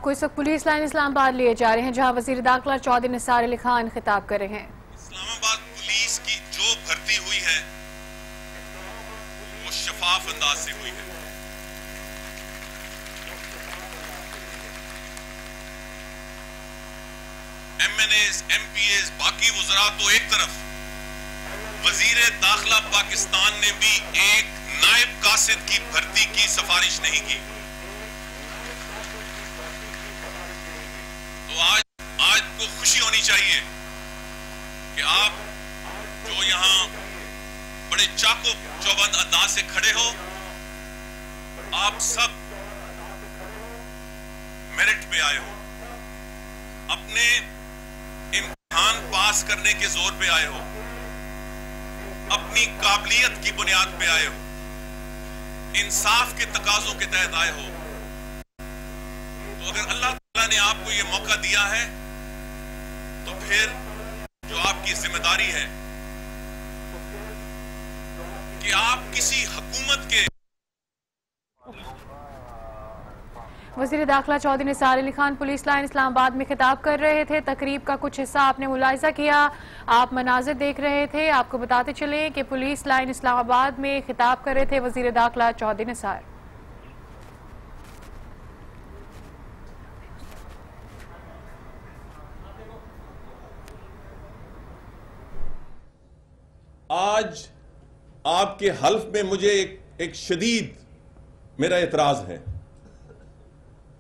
کو اس وقت police line اسلام آباد لیے جا رہے ہیں جہاں وزیر داخلہ چودھری نثار علی خان خطاب کر رہے ہیں۔ اسلام آباد پولیس کی جو بھرتی ہوئی ہے وہ شفاف انداز سے ہوئی ہے۔ MNAs, MPAs, باقی وزراء تو ایک طرف، وزیر داخلہ پاکستان نے بھی ایک نائب قاصد کی بھرتی کی سفارش نہیں کی۔ تو آج کو خوشی ہونی چاہیے کہ آپ جو یہاں بڑے چاقو چوبند انداز سے کھڑے ہو، آپ سب میرٹ پہ آئے ہو، اپنے امتحان پاس کرنے کے زور پہ آئے ہو، اپنی قابلیت کی بنیاد پہ آئے ہو، انصاف کے تقاضوں کے تحت آئے ہو۔ تو اگر اللہ تعالیٰ نے آپ کو یہ موقع دیا ہے تو پھر جو آپ کی ذمہ داری ہے کہ آپ کسی حکومت کے وزیر داخلہ چودھری نثار علی خان پولیس لائن اسلام آباد میں خطاب کر رہے تھے۔ تقریب کا کچھ حصہ آپ نے ملاحظہ کیا، آپ مناظر دیکھ رہے تھے۔ آپ کو بتاتے چلیں کہ پولیس لائن اسلام آباد میں خطاب کر رہے تھے وزیر داخلہ چودھری نثار۔ آج آپ کے حلف میں مجھے ایک شدید میرا اعتراض ہے۔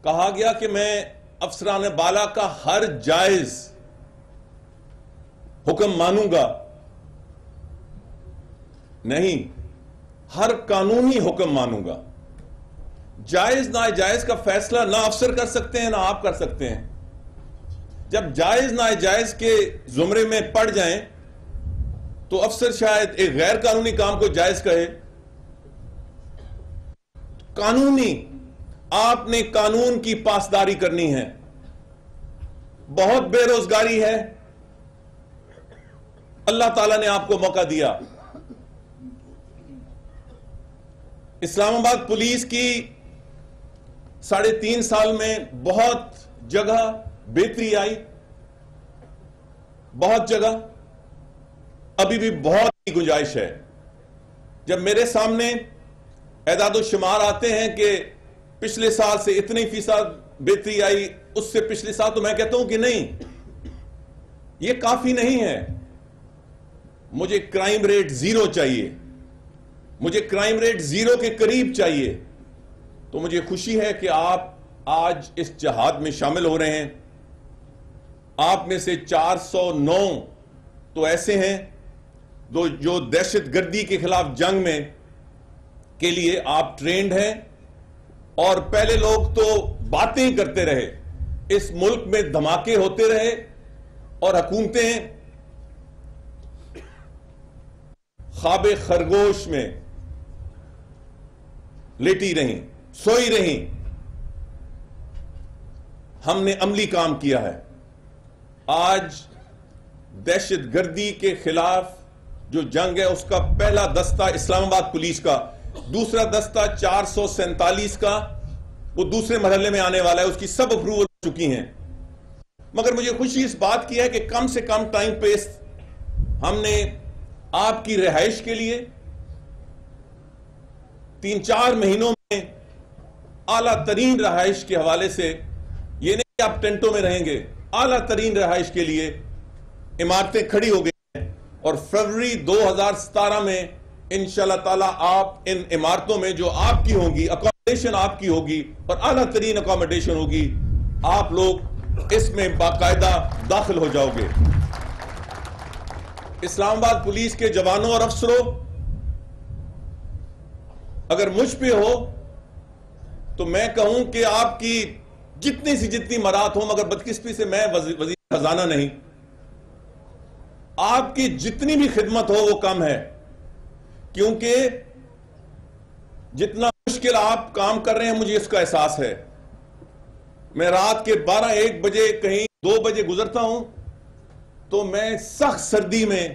کہا گیا کہ میں افسران بالا کا ہر جائز حکم مانوں گا۔ نہیں، ہر قانونی حکم مانوں گا۔ جائز ناجائز کا فیصلہ نہ افسر کر سکتے ہیں نہ آپ کر سکتے ہیں۔ جب جائز ناجائز کے زمرے میں پڑ جائیں تو افسر شاید ایک غیر قانونی کام کو جائز کہے۔ قانونی، آپ نے قانون کی پاسداری کرنی ہے۔ بہت بے روزگاری ہے، اللہ تعالیٰ نے آپ کو موقع دیا۔ اسلام آباد پولیس کی 3.5 سال میں بہت جگہ بہتری آئی، بہت جگہ، ابھی بھی بہت کی گنجائش ہے۔ جب میرے سامنے اعداد و شمار آتے ہیں کہ پچھلے سال سے اتنی فیصد بہتری آئی، اس سے پچھلے سال، تو میں کہتا ہوں کہ نہیں، یہ کافی نہیں ہے۔ مجھے کرائم ریٹ 0 چاہیے، مجھے کرائم ریٹ 0 کے قریب چاہیے۔ تو مجھے خوشی ہے کہ آپ آج اس جہاد میں شامل ہو رہے ہیں۔ آپ میں سے 409 تو ایسے ہیں جو دہشت گردی کے خلاف جنگ میں کے لیے آپ ٹرینڈ ہیں، اور پہلے لوگ تو باتیں کرتے رہے، اس ملک میں دھماکے ہوتے رہے اور حکومتیں خواب خرگوش میں لیٹی رہیں، سوئی رہیں۔ ہم نے عملی کام کیا ہے۔ آج دہشت گردی کے خلاف جو جنگ ہے اس کا پہلا دستہ اسلام آباد پولیس کا، دوسرا دستہ 447 کا وہ دوسرے مرحلے میں آنے والا ہے، اس کی سب اپروول ہو چکی ہیں۔ مگر مجھے خوشی اس بات کی ہے کہ کم سے کم ٹائم پہ ہم نے آپ کی رہائش کے لیے 3-4 مہینوں میں اعلیٰ ترین رہائش کے حوالے سے، یہ نہیں کہ آپ ٹینٹوں میں رہیں گے، اعلیٰ ترین رہائش کے لیے عمارتیں کھڑی ہو گئی ہیں، اور فروری 2017 میں انشاءاللہ تعالیٰ آپ ان عمارتوں میں جو آپ کی ہوں گی، اکوموڈیشن آپ کی ہوگی اور اعلیٰ ترین اکوموڈیشن ہوگی، آپ لوگ اس میں باقاعدہ داخل ہو جاؤ گے۔ اسلام آباد پولیس کے جوانوں اور افسروں، اگر مجھ پہ ہو تو میں کہوں کہ آپ کی جتنی مراد ہوں، مگر بدقسمتی سے میں وزیر خزانہ نہیں، آپ کی جتنی بھی خدمت ہو وہ کم ہے، کیونکہ جتنا مشکل آپ کام کر رہے ہیں مجھے اس کا احساس ہے۔ میں رات کے 12-1 بجے کہیں 2 بجے گزرتا ہوں تو میں سخت سردی میں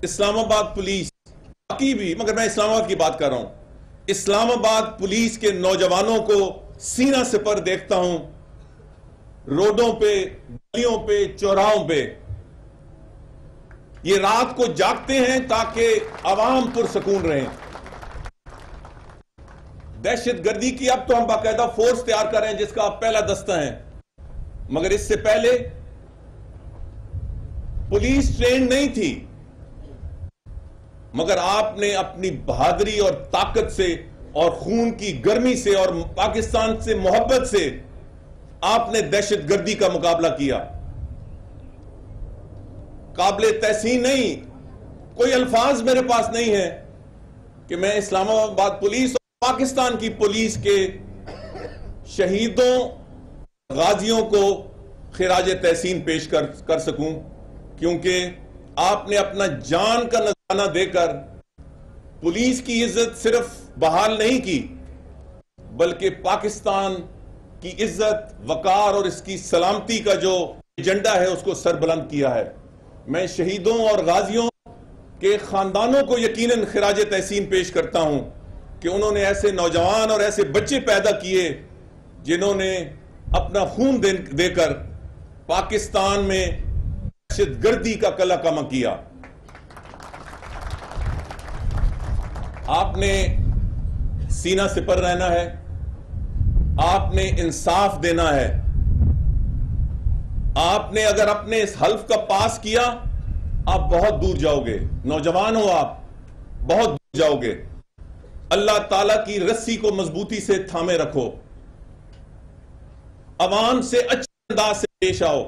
اسلام آباد پولیس باقی بھی، مگر میں اسلام آباد کی بات کر رہا ہوں، اسلام آباد پولیس کے نوجوانوں کو سینہ سپر دیکھتا ہوں، روڈوں پہ، گلیوں پہ، چوراہوں پہ یہ رات کو جاگتے ہیں تاکہ عوام پرسکون رہیں۔ دہشت گردی کی اب تو ہم باقاعدہ فورس تیار کر رہے ہیں جس کا آپ پہلا دستہ ہیں، مگر اس سے پہلے پولیس ٹرینڈ نہیں تھی، مگر آپ نے اپنی بہادری اور طاقت سے اور خون کی گرمی سے اور پاکستان سے محبت سے آپ نے دہشت گردی کا مقابلہ کیا۔ قابل تحسین نہیں، کوئی الفاظ میرے پاس نہیں ہے کہ میں اسلام آباد پولیس اور پاکستان کی پولیس کے شہیدوں غازیوں کو خراج تحسین پیش کر سکوں، کیونکہ آپ نے اپنا جان کا نذرانہ دے کر پولیس کی عزت صرف بحال نہیں کی بلکہ پاکستان کی عزت، وقار اور اس کی سلامتی کا جو ایجنڈا ہے اس کو سربلند کیا ہے۔ میں شہیدوں اور غازیوں کے خاندانوں کو یقیناً خراج تحسین پیش کرتا ہوں کہ انہوں نے ایسے نوجوان اور ایسے بچے پیدا کیے جنہوں نے اپنا خون دے کر پاکستان میں دہشت گردی کا کلا کما کیا۔ آپ نے سینہ سپر رہنا ہے، آپ نے انصاف دینا ہے۔ آپ نے اگر اپنے اس حلف کا پاس کیا آپ بہت دور جاؤ گے، نوجوان ہو آپ، بہت دور جاؤ گے۔ اللہ تعالیٰ کی رسی کو مضبوطی سے تھامے رکھو، عوام سے اچھے انداز سے پیش آؤ،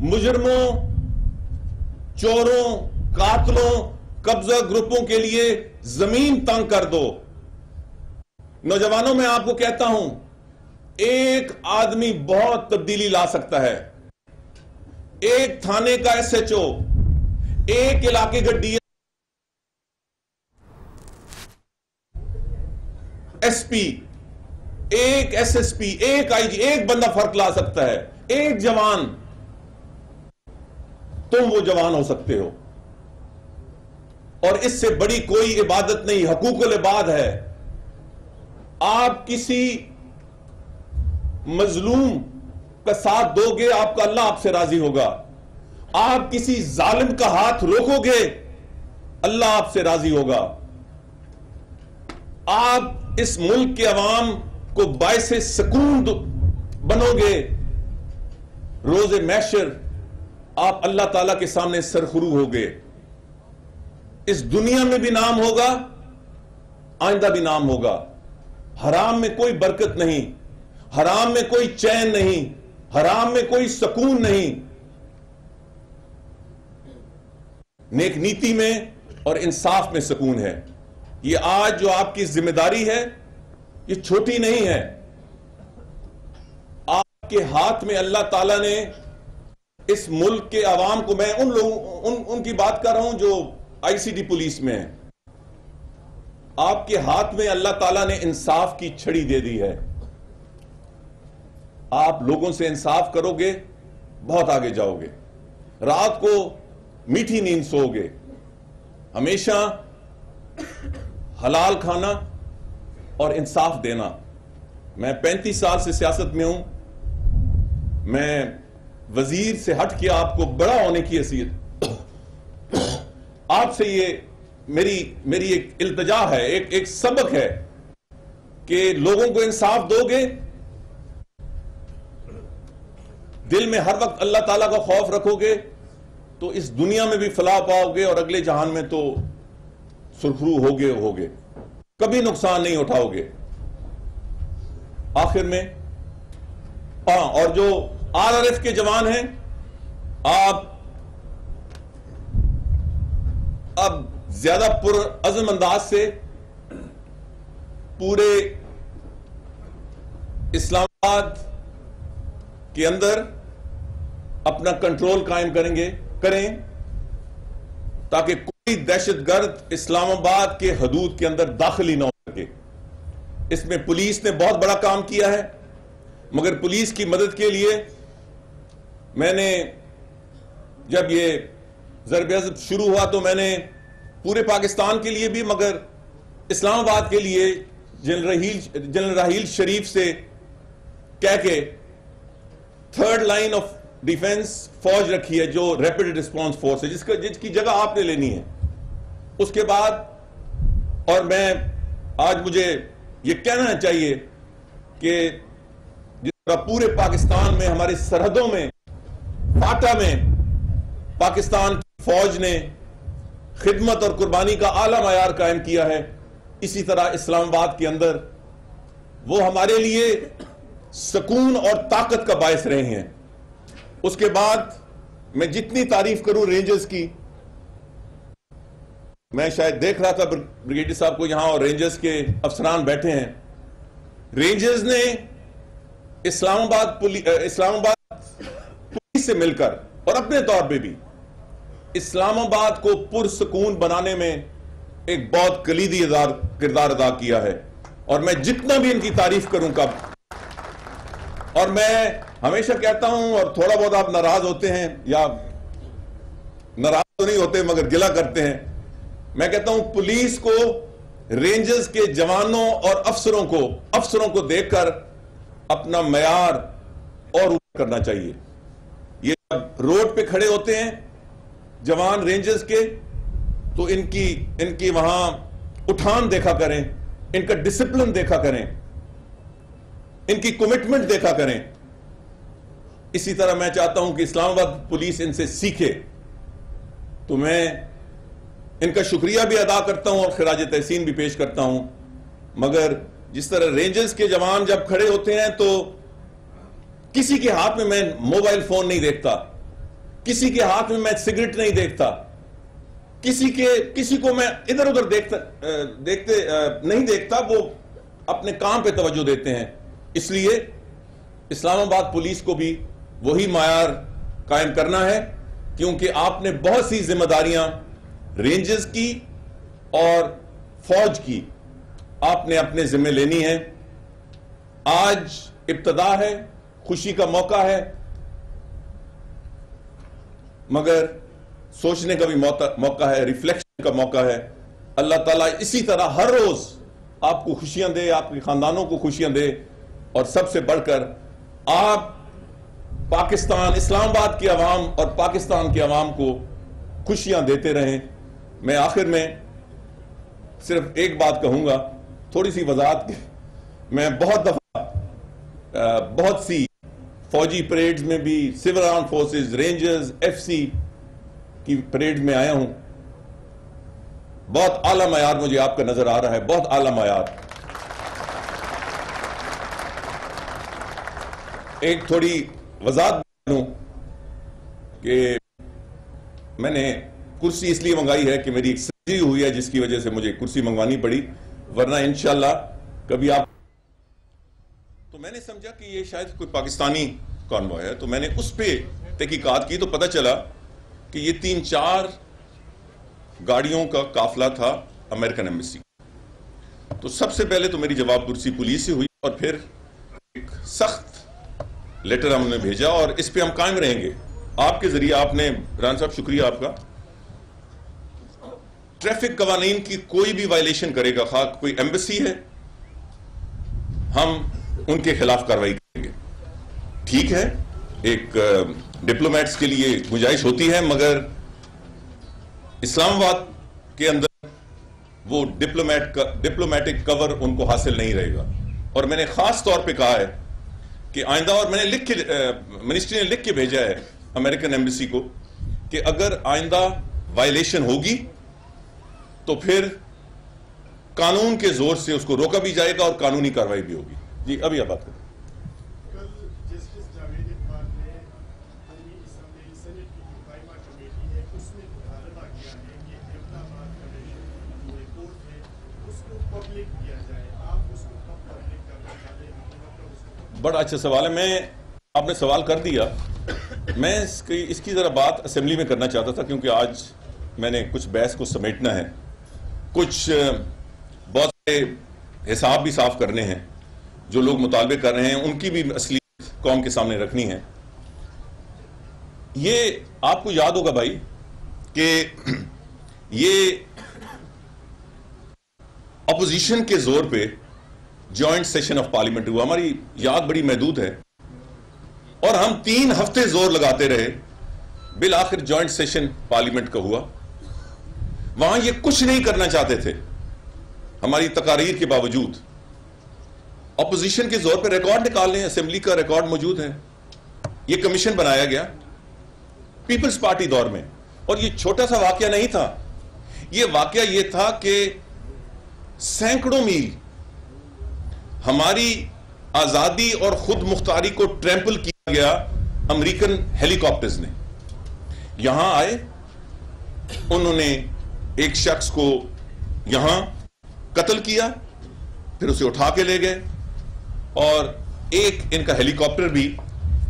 مجرموں، چوروں، قاتلوں، قبضہ گروپوں کے لیے زمین تنگ کر دو۔ نوجوانوں میں آپ کو کہتا ہوں، ایک آدمی بہت تبدیلی لا سکتا ہے۔ ایک تھانے کا ایس ایچ او، ایک علاقے کا ڈی ایس پی، ایک ایس ایس پی، ایک آئی جی، ایک بندہ فرق لا سکتا ہے۔ ایک جوان، تم وہ جوان ہو سکتے ہو، اور اس سے بڑی کوئی عبادت نہیں، حقوق العباد ہے۔ آپ کسی مظلوم کا ساتھ دو گے، آپ کا اللہ آپ سے راضی ہوگا۔ آپ کسی ظالم کا ہاتھ روکو گے، اللہ آپ سے راضی ہوگا۔ آپ اس ملک کے عوام کو باعث سکون بنو گے، روز محشر آپ اللہ تعالیٰ کے سامنے سرخرو ہوگے۔ اس دنیا میں بھی نام ہوگا، آئندہ بھی نام ہوگا۔ حرام میں کوئی برکت نہیں، حرام میں کوئی چین نہیں، حرام میں کوئی سکون نہیں۔ نیک نیتی میں اور انصاف میں سکون ہے۔ یہ آج جو آپ کی ذمہ داری ہے یہ چھوٹی نہیں ہے۔ آپ کے ہاتھ میں اللہ تعالیٰ نے اس ملک کے عوام کو، میں ان کی بات کر رہا ہوں جو آئی سی ڈی پولیس میں ہیں، آپ کے ہاتھ میں اللہ تعالیٰ نے انصاف کی چھڑی دے دی ہے۔ آپ لوگوں سے انصاف کرو گے، بہت آگے جاؤ گے، رات کو میٹھی نیند سو گے۔ ہمیشہ حلال کھانا اور انصاف دینا۔ میں 35 سال سے سیاست میں ہوں، میں وزیر سے ہٹ کے آپ کو بڑا ہونے کی حیثیت آپ سے یہ میری ایک التجا ہے، ایک سبق ہے کہ لوگوں کو انصاف دو گے، دل میں ہر وقت اللہ تعالیٰ کا خوف رکھو گے تو اس دنیا میں بھی فلاح پاؤ گے اور اگلے جہان میں تو سرخرو ہوگے، کبھی نقصان نہیں اٹھاؤ گے۔ آخر میں اور جو آر آر ایف کے جوان ہیں، آپ اب زیادہ پرعزم انداز سے پورے اسلام آباد کے اندر اپنا کنٹرول قائم کریں تاکہ کوئی دہشت گرد اسلام آباد کے حدود کے اندر داخل ہی نہ ہو سکے۔ اس میں پولیس نے بہت بڑا کام کیا ہے، مگر پولیس کی مدد کے لیے میں نے جب یہ ضرب عضب شروع ہوا تو میں نے پورے پاکستان کے لیے بھی، مگر اسلام آباد کے لیے جنرل راحیل شریف سے کہہ کے تھرڈ لائن آف ڈیفنس فوج رکھی ہے جو ریپڈ رسپانس فورس ہے، جس کی جگہ آپ نے لینی ہے. اس کے بعد اور میں آج مجھے یہ کہنا چاہیے کہ جس طرح پورے پاکستان میں ہماری سرحدوں میں فاٹا میں پاکستان کی فوج نے خدمت اور قربانی کا اعلیٰ معیار قائم کیا ہے، اسی طرح اسلام آباد کے اندر وہ ہمارے لیے سکون اور طاقت کا باعث رہے ہیں. اس کے بعد میں جتنی تعریف کروں رینجرز کی، میں شاید دیکھ رہا تھا بریگیڈیئر صاحب کو یہاں اور رینجرز کے افسران بیٹھے ہیں. رینجرز نے اسلام آباد پولیس سے مل کر اور اپنے طور پہ بھی اسلام آباد کو پرسکون بنانے میں ایک بہت کلیدی کردار ادا کیا ہے، اور میں جتنا بھی ان کی تعریف کروں کب، اور میں ہمیشہ کہتا ہوں، اور تھوڑا بہت آپ ناراض ہوتے ہیں یا ناراض تو نہیں ہوتے مگر گلہ کرتے ہیں، میں کہتا ہوں پولیس کو رینجرز کے جوانوں اور افسروں کو دیکھ کر اپنا معیار اور اوپر کرنا چاہیے. یہ جب روڈ پہ کھڑے ہوتے ہیں جوان رینجرز کے تو ان کی وہاں اٹھان دیکھا کریں، ان کا ڈسپلن دیکھا کریں، ان کی کمٹمنٹ دیکھا کریں. اسی طرح میں چاہتا ہوں کہ اسلام آباد پولیس ان سے سیکھے. تو میں ان کا شکریہ بھی ادا کرتا ہوں اور خراج تحسین بھی پیش کرتا ہوں. مگر جس طرح رینجرز کے جوان جب کھڑے ہوتے ہیں تو کسی کے ہاتھ میں موبائل فون نہیں دیکھتا، کسی کے ہاتھ میں سگریٹ نہیں دیکھتا، کسی کو میں ادھر ادھر نہیں دیکھتا. وہ اپنے کام پہ توجہ دیتے ہیں. اس لیے اسلام آباد پولیس کو بھی وہی معیار قائم کرنا ہے، کیونکہ آپ نے بہت سی ذمہ داریاں رینجرز کی اور فوج کی آپ نے اپنے ذمہ لینی ہے. آج ابتدا ہے، خوشی کا موقع ہے، مگر سوچنے کا بھی موقع ہے، ریفلیکشن کا موقع ہے. اللہ تعالیٰ اسی طرح ہر روز آپ کو خوشیاں دے، آپ کے خاندانوں کو خوشیاں دے، اور سب سے بڑھ کر آپ پاکستان، اسلام آباد کی عوام اور پاکستان کی عوام کو خوشیاں دیتے رہیں. میں آخر میں صرف ایک بات کہوں گا، تھوڑی سی وضاحت کی. میں بہت دفعہ بہت سی فوجی پریڈز میں بھی، civil arm forces, rangers, F C کی پریڈ میں آیا ہوں. بہت اعلیٰ معیار مجھے آپ کا نظر آ رہا ہے، بہت اعلیٰ معیار. ایک تھوڑی وضاحت کروں کہ میں نے کرسی اس لیے منگائی ہے کہ میری ایک سرجری ہوئی ہے جس کی وجہ سے مجھے کرسی منگوانی پڑی، ورنہ انشاءاللہ کبھی آپ. تو میں نے سمجھا کہ یہ شاید کوئی پاکستانی کانوائے ہے، تو میں نے اس پہ تحقیقات کی تو پتہ چلا کہ یہ 3-4 گاڑیوں کا قافلہ تھا امریکن ایمبیسی. تو سب سے پہلے تو میری جواب پرسی پولیس سے ہوئی، اور پھر ایک سخت لیٹر ہم نے بھیجا، اور اس پہ ہم قائم رہیں گے. آپ کے ذریعے آپ نے ران صاحب شکریہ آپ کا. ٹریفک قوانین کی کوئی بھی وائلیشن کرے گا، خواہ کوئی ایمبیسی ہے، ہم ان کے خلاف کارروائی کریں گے. ٹھیک ہے، ایک ڈپلومیٹس کے لیے گنجائش ہوتی ہے، مگر اسلام آباد کے اندر وہ ڈپلومیٹک کور ان کو حاصل نہیں رہے گا. اور میں نے خاص طور پہ کہا ہے کہ آئندہ، اور میں نے منسٹری نے لکھ کے بھیجا ہے امریکن ایمبیسی کو کہ اگر آئندہ وائلیشن ہوگی تو پھر قانون کے زور سے اس کو روکا بھی جائے گا اور قانونی کارروائی بھی ہوگی. جی ابھی آپ بات کریں. بڑا اچھا سوال ہے. آپ نے سوال کر دیا. میں اس کی ذرا بات اسمبلی میں کرنا چاہتا تھا، کیونکہ آج میں نے کچھ بحث کو سمیٹنا ہے، کچھ بہت سے حساب بھی صاف کرنے ہیں. جو لوگ مطالبے کر رہے ہیں ان کی بھی اصلیت قوم کے سامنے رکھنی ہے. یہ آپ کو یاد ہوگا بھائی کہ یہ اپوزیشن کے زور پہ جوائنٹ سیشن آف پارلیمنٹ ہوا. ہماری یاد بڑی محدود ہے اور ہم 3 ہفتے زور لگاتے رہے. بالآخر جوائنٹ سیشن پارلیمنٹ کا ہوا. وہاں یہ کچھ نہیں کرنا چاہتے تھے ہماری تقاریر کے باوجود. اپوزیشن کے زور پہ ریکارڈ نکال لیں, اسمبلی کا ریکارڈ موجود ہے. یہ کمیشن بنایا گیا پیپلز پارٹی دور میں, اور یہ چھوٹا سا واقعہ نہیں تھا. یہ واقعہ یہ تھا کہ سینکڑوں میل ہماری آزادی اور خود مختاری کو ٹریمپل کیا گیا امریکن ہیلی کاپٹرز نے. یہاں آئے, انہوں نے ایک شخص کو یہاں قتل کیا, پھر اسے اٹھا کے لے گئے, اور ایک ان کا ہیلی کاپٹر بھی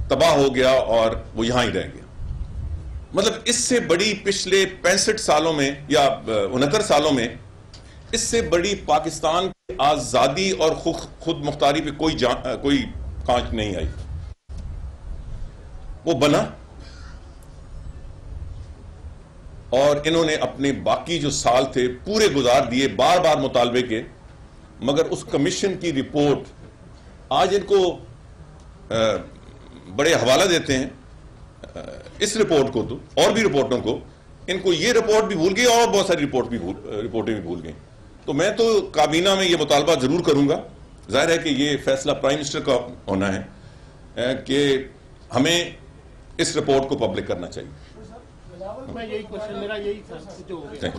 تباہ ہو گیا اور وہ یہاں ہی رہ گیا. مطلب اس سے بڑی پچھلے 65 سالوں میں یا 69 سالوں میں اس سے بڑی پاکستان کی آزادی اور خود مختاری پہ کوئی کانچ نہیں آئی. وہ بنا, اور انہوں نے اپنے باقی جو سال تھے پورے گزار دیے بار بار مطالبے کے. مگر اس کمیشن کی رپورٹ آج ان کو بڑے حوالہ دیتے ہیں اس رپورٹ کو, تو اور بھی رپورٹوں کو. ان کو یہ رپورٹ بھی بھول گئی اور بہت ساری رپورٹیں بھی بھول گئی. تو میں تو کابینہ میں یہ مطالبہ ضرور کروں گا. ظاہر ہے کہ یہ فیصلہ پرائم منسٹر کا ہونا ہے کہ ہمیں اس رپورٹ کو پبلک کرنا چاہیے. میں یہی کوشچن میرا یہی تھا جو ہو گیا.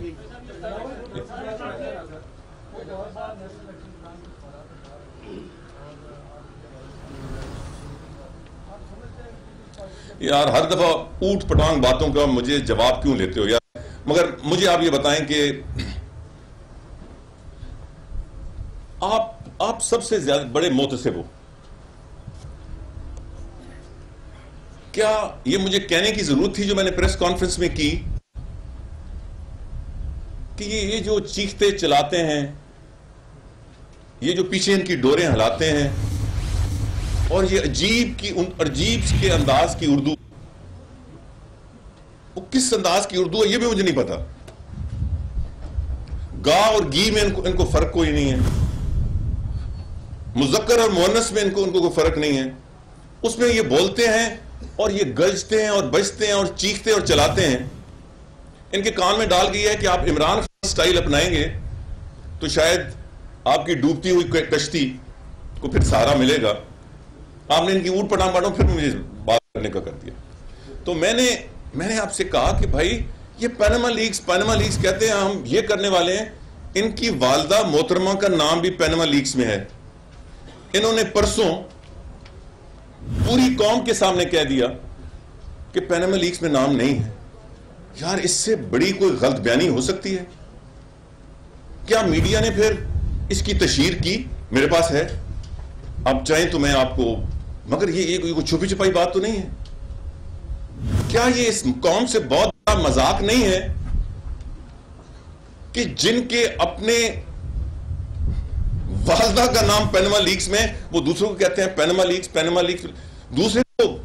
یار ہر دفعہ اوٹ پٹانگ باتوں کا مجھے جواب کیوں لیتے ہو یار. مگر مجھے آپ یہ بتائیں کہ آپ سب سے زیادہ بڑے محتسب ہو. کیا یہ مجھے کہنے کی ضرورت تھی جو میں نے پریس کانفرنس میں کی کہ یہ جو چیختے چلاتے ہیں, یہ جو پیچھے ان کی ڈوریں ہلاتے ہیں, اور یہ عجیب کے انداز کی اردو, وہ کس انداز کی اردو ہے یہ بھی مجھے نہیں پتا. گا اور گی میں ان کو فرق کوئی نہیں ہے, مذکر اور مؤنث میں ان کو کوئی فرق نہیں ہے. اس میں یہ بولتے ہیں اور یہ گرجتے ہیں اور بجتے ہیں اور چیختے اور چلاتے ہیں. ان کے کان میں ڈال گئی ہے کہ آپ عمران خان سٹائل اپنائیں گے تو شاید آپ کی ڈوبتی ہوئی کشتی کو پھر سہارا ملے گا. آپ نے ان کی اوٹ پٹانگ باتوں پھر مجھے بات کرنے کا کر دیا. تو میں نے آپ سے کہا کہ بھائی یہ پیناما لیکس کہتے ہیں, ہم یہ کرنے والے ہیں. ان کی والدہ محترمہ کا نام بھی پیناما لیکس میں ہے. انہوں نے پرسوں پوری قوم کے سامنے کہہ دیا کہ پیناما لیکس میں نام نہیں ہے. یار اس سے بڑی کوئی غلط بیانی ہو سکتی ہے کیا؟ میڈیا نے پھر اس کی تشہیر کی, میرے پاس ہے, آپ چاہیں تو میں آپ کو, مگر یہ کوئی چھپی چھپائی بات تو نہیں ہے. کیا یہ اس قوم سے بہت بڑا مذاق نہیں ہے کہ جن کے اپنے والدہ کا نام پیناما لیکس میں, وہ دوسروں کو کہتے ہیں پیناما لیکس. دوسرے تو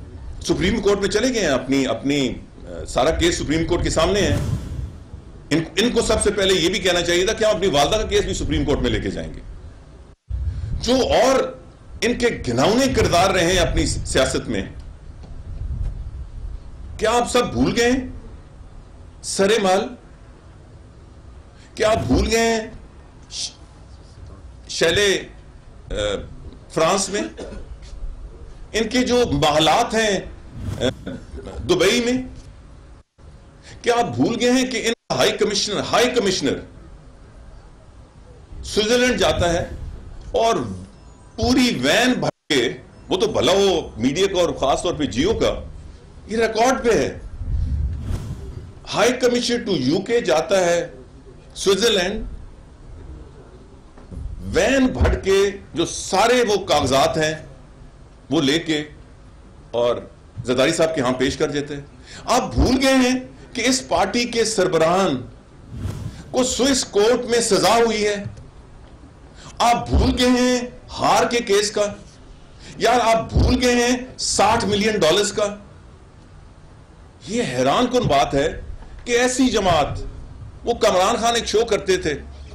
سپریم کورٹ میں چلے گئے ہیں, اپنی سارا کیس سپریم کورٹ کے سامنے ہے. ان کو سب سے پہلے یہ بھی کہنا چاہیے تھا کہ ہم اپنی والدہ کا کیس بھی سپریم کورٹ میں لے کے جائیں گے. جو اور ان کے گھناؤنے کردار رہے ہیں اپنی سیاست میں, کیا آپ سب بھول گئے ہیں سرے مال؟ کیا آپ بھول گئے ہیں شیلے فرانس میں ان کے جو محلات ہیں دبئی میں؟ کیا آپ بھول گئے ہیں کہ ان ہائی کمشنر سوئٹزرلینڈ جاتا ہے اور پوری وین بھر کے, وہ تو بھلا ہو میڈیا کا اور خاص طور پہ جیو کا, یہ ریکارڈ پہ ہے, ہائی کمشنر ٹو یو کے جاتا ہے سوئٹزرلینڈ, وین بھر کے جو سارے وہ کاغذات ہیں وہ لے کے اور زرداری صاحب کے ہاں پیش کر دیتے. آپ بھول گئے ہیں کہ اس پارٹی کے سربراہان کو سوئس کورٹ میں سزا ہوئی ہے. آپ بھول گئے ہیں ہار کے کیس کا. یار آپ بھول گئے ہیں $60 ملین کا. یہ حیران کن بات ہے کہ ایسی جماعت, وہ کامران خان ایک شو کرتے تھے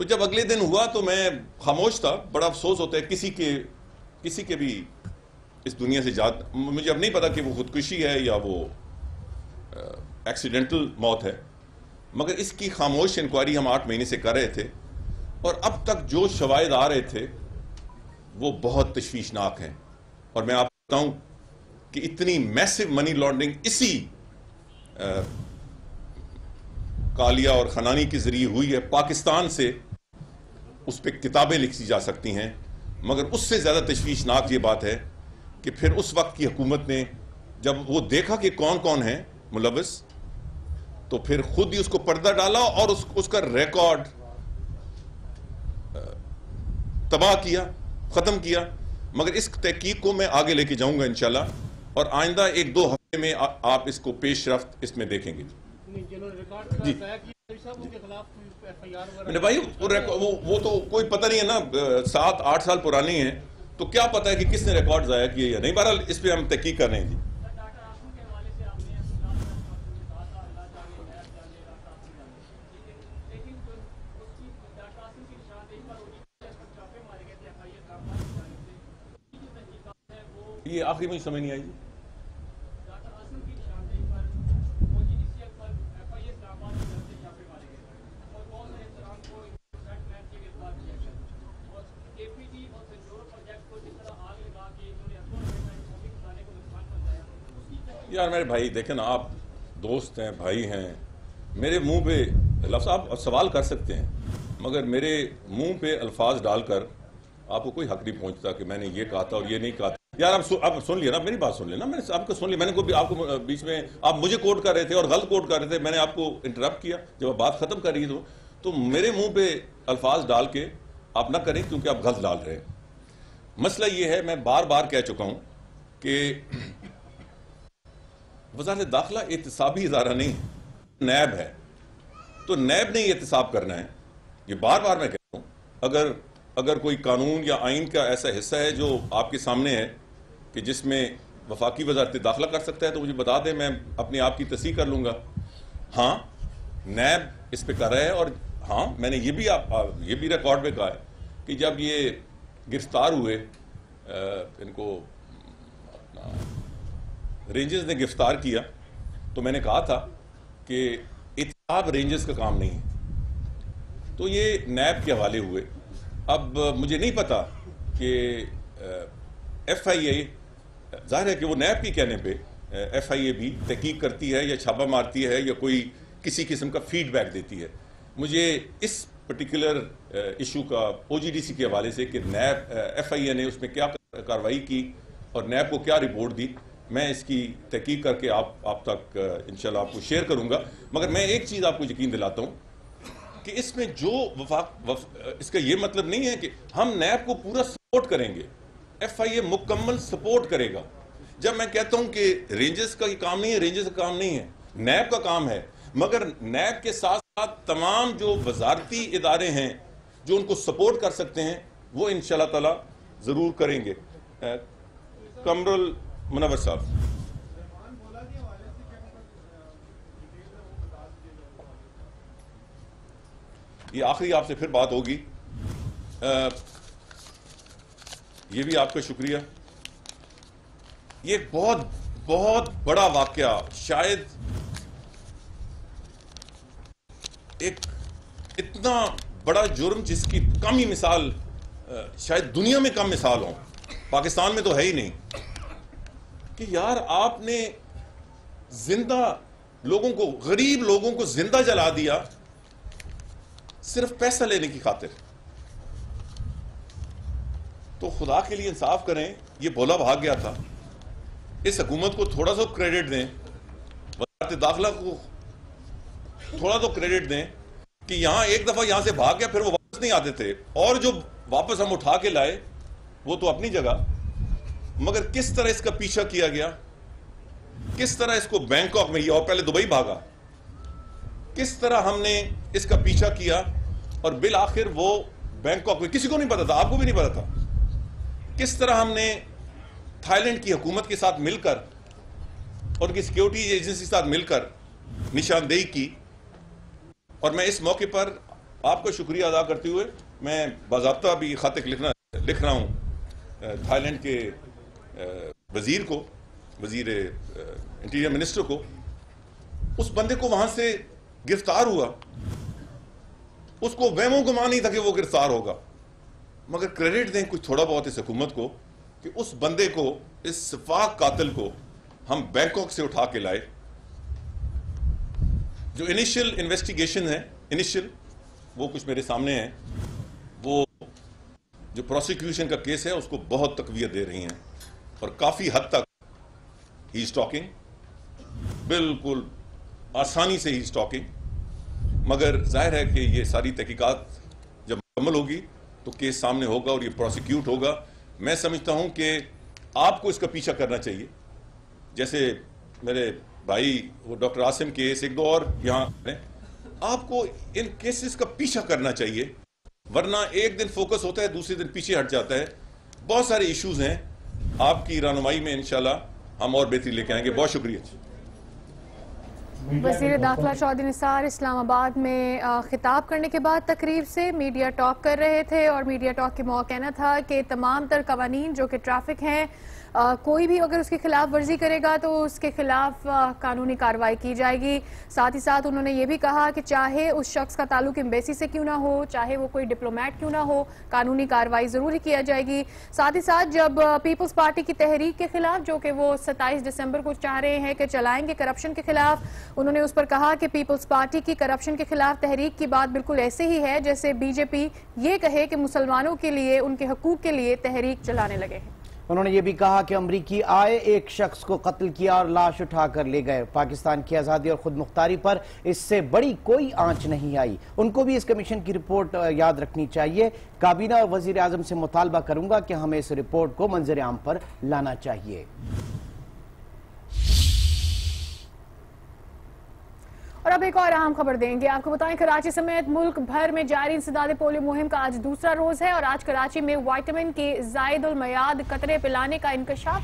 تو جب اگلے دن ہوا تو میں خاموش تھا. بڑا افسوس ہوتا ہے کسی کے بھی اس دنیا سے مجھے اب نہیں پتا کہ وہ خودکشی ہے یا وہ ایکسیڈنٹل موت ہے, مگر اس کی خاموش انکوائری ہم 8 مہینے سے کر رہے تھے, اور اب تک جو شواہد آ رہے تھے وہ بہت تشویشناک ہیں. اور میں آپ کو بتاؤں کہ اتنی میسو منی لانڈرنگ اسی کالیا اور خنانی کے ذریعے ہوئی ہے. پاکستان سے اس پہ کتابیں لکھی جا سکتی ہیں, مگر اس سے زیادہ تشویشناک یہ بات ہے کہ پھر اس وقت کی حکومت نے جب وہ دیکھا کہ کون کون ہیں ملوث, تو پھر خود ہی اس کو پردہ ڈالا اور اس کا ریکارڈ تباہ کیا, ختم کیا. مگر اس تحقیق کو میں آگے لے کے جاؤں گا انشاءاللہ, اور آئندہ 1-2 ہفتے میں آپ اس کو پیش رفت اس میں دیکھیں گے. جی بھائی وہ تو کوئی پتہ نہیں ہے نا, 7-8 سال پرانی ہیں, تو کیا پتہ ہے کہ کس نے ریکارڈ ضائع کیے یا نہیں. بہرحال اس پہ ہم تحقیق کر رہے ہیں. جی یہ آخری مجھے سمجھ نہیں آئی. جی یار میرے بھائی دیکھیں نا, آپ دوست ہیں, بھائی ہیں, میرے منہ پہ لفظ آپ سوال کر سکتے ہیں, مگر میرے منہ پہ الفاظ ڈال کر آپ کو کوئی حق نہیں پہنچتا کہ میں نے یہ کہا تھا اور یہ نہیں کہا تھا. یار آپ سن لیا نا, میری بات سن لینا, میں نے آپ کو سن لیا. میں نے آپ کو بیچ میں آپ مجھے کوٹ کر رہے تھے اور غلط کوٹ کر رہے تھے, میں نے آپ کو انٹرپٹ کیا جب آپ بات ختم کر رہی تو میرے منہ پہ الفاظ ڈال کے آپ نہ کریں, کیونکہ آپ غلط ڈال رہے ہیں. مسئلہ یہ ہے, میں بار بار کہہ چکا ہوں کہ وزارت داخلہ احتسابی ادارہ نہیں ہے, نیب ہے. تو نیب نے یہ احتساب کرنا ہے. یہ بار بار میں کہتا ہوں, اگر کوئی قانون یا آئین کا ایسا حصہ ہے جو آپ کے سامنے ہے کہ جس میں وفاقی وزارت داخلہ کر سکتا ہے, تو مجھے بتا دیں, میں اپنے آپ کی تصحیح کر لوں گا. ہاں نیب اس پہ کر رہا ہے, اور ہاں میں نے یہ بھی ریکارڈ میں کہا ہے کہ جب یہ گرفتار ہوئے, ان کو رینجرز نے گرفتار کیا, تو میں نے کہا تھا کہ احتساب رینجرز کا کام نہیں ہے. تو یہ نیب کے حوالے ہوئے. اب مجھے نہیں پتا کہ ایف آئی اے, ظاہر ہے کہ وہ نیب کے کہنے پہ ایف آئی اے بھی تحقیق کرتی ہے یا چھاپہ مارتی ہے یا کوئی کسی قسم کا فیڈ بیک دیتی ہے. مجھے اس پرٹیکولر ایشو کا او جی ڈی سی کے حوالے سے کہ نیب ایف آئی اے نے اس میں کیا کارروائی کی اور نیب کو کیا رپورٹ دی, میں اس کی تحقیق کر کے آپ تک انشاءاللہ آپ کو شیئر کروں گا. مگر میں ایک چیز آپ کو یقین دلاتا ہوں کہ اس میں جو اس کا یہ مطلب نہیں ہے کہ ہم نیب کو پورا سپورٹ کریں گے. ایف آئی اے مکمل سپورٹ کرے گا. جب میں کہتا ہوں کہ رینجرز کا کام نہیں ہے, رینجرز کا کام نہیں ہے, نیب کا کام ہے, مگر نیب کے ساتھ ساتھ تمام جو وزارتی ادارے ہیں جو ان کو سپورٹ کر سکتے ہیں وہ انشاءاللہ تعالی ضرور کریں گے. کمرل منور صاحب, یہ آخری آپ سے پھر بات ہوگی. یہ بھی آپ کا شکریہ. یہ بہت بہت بڑا واقعہ, شاید ایک اتنا بڑا جرم جس کی کم ہی مثال شاید دنیا میں کم مثال ہوں, پاکستان میں تو ہے ہی نہیں, کہ یار آپ نے زندہ لوگوں کو, غریب لوگوں کو زندہ جلا دیا صرف پیسہ لینے کی خاطر. تو خدا کے لیے انصاف کریں, یہ بولا بھاگ گیا تھا. اس حکومت کو تھوڑا سا کریڈٹ دیں, وزارت داخلہ کو تھوڑا تو کریڈٹ دیں کہ یہاں ایک دفعہ یہاں سے بھاگ گیا, پھر وہ واپس نہیں آتے تھے, اور جو واپس ہم اٹھا کے لائے وہ تو اپنی جگہ, مگر کس طرح اس کا پیچھا کیا گیا, کس طرح اس کو بینکاک میں, اور پہلے دبئی بھاگا, کس طرح ہم نے اس کا پیچھا کیا, اور بالآخر وہ بینکاک میں, کسی کو نہیں پتا تھا, آپ کو بھی نہیں پتا تھا, کس طرح ہم نے تھائی لینڈ کی حکومت کے ساتھ مل کر اور ان کی سیکیورٹی ایجنسی کے ساتھ مل کر نشاندہی کی. اور میں اس موقع پر آپ کا شکریہ ادا کرتے ہوئے میں باضابطہ بھی خط لکھ رہا ہوں تھائی لینڈ کے وزیر کو، وزیر انٹیریئر منسٹر کو. اس بندے کو وہاں سے گرفتار ہوا، اس کو وہم و گمان نہیں تھا کہ وہ گرفتار ہوگا، مگر کریڈٹ دیں کچھ تھوڑا بہت اس حکومت کو کہ اس بندے کو، اس سفاک قاتل کو ہم بینکاک سے اٹھا کے لائے. جو انیشل انویسٹیگیشن ہے، وہ کچھ میرے سامنے ہیں، وہ جو پروسیکیوشن کا کیس ہے اس کو بہت تقویت دے رہی ہیں اور کافی حد تک ہی از ٹاکنگ، بالکل آسانی سے ہی از ٹاکنگ. مگر ظاہر ہے کہ یہ ساری تحقیقات جب مکمل ہوگی تو کیس سامنے ہوگا اور یہ پروسیکیوٹ ہوگا. میں سمجھتا ہوں کہ آپ کو اس کا پیچھا کرنا چاہیے، جیسے میرے بھائی وہ ڈاکٹر عاصم کیس، ایک دو اور یہاں ہیں، آپ کو ان کیسز کا پیچھا کرنا چاہیے، ورنہ ایک دن فوکس ہوتا ہے دوسرے دن پیچھے ہٹ جاتا ہے. بہت سارے ایشوز ہیں، آپ کی رہنمائی میں انشاءاللہ ہم اور بہتری لے کے آئیں گے. بہت شکریہ. وزیر داخلہ چودھری نثار اسلام آباد میں خطاب کرنے کے بعد تقریب سے میڈیا ٹاک کر رہے تھے، اور میڈیا ٹاک کے موقع کہنا تھا کہ تمام تر قوانین جو کہ ٹریفک ہیں، کوئی بھی اگر اس کی خلاف ورزی کرے گا تو اس کے خلاف قانونی کارروائی کی جائے گی. ساتھ ہی ساتھ انہوں نے یہ بھی کہا کہ چاہے اس شخص کا تعلق ایمبیسی سے کیوں نہ ہو، چاہے وہ کوئی ڈپلومیٹ کیوں نہ ہو، قانونی کارروائی ضروری کیا جائے گی. ساتھ ہی ساتھ جب پیپلز پارٹی کی تحریک کے خلاف، جو کہ وہ 27 دسمبر کو چاہ رہے ہیں کہ چلائیں گے کرپشن کے خلاف، انہوں نے اس پر کہا کہ پیپلز پارٹی کی کرپشن کے خلاف تحریک کی بات بالکل ایسے ہی ہے جیسے بی جے پی یہ کہے کہ مسلمانوں کے لیے، ان کے حقوق کے لیے تحریک چلانے لگے ہیں. انہوں نے یہ بھی کہا کہ امریکی آئے ایک شخص کو قتل کیا اور لاش اٹھا کر لے گئے. پاکستان کی آزادی اور خود مختاری پر اس سے بڑی کوئی آنچ نہیں آئی. ان کو بھی اس کمیشن کی رپورٹ یاد رکھنی چاہیے. کابینہ اور وزیر اعظم سے مطالبہ کروں گا کہ ہمیں اس رپورٹ کو منظر عام پر لانا چاہیے. اور اب ایک اور اہم خبر دیں گے آپ کو. بتائیں کراچی سمیت ملک بھر میں جاری انسداد پولیو مہم کا آج دوسرا روز ہے، اور آج کراچی میں وائٹامن کے زائد المیعاد قطرے پلانے کا انکشاف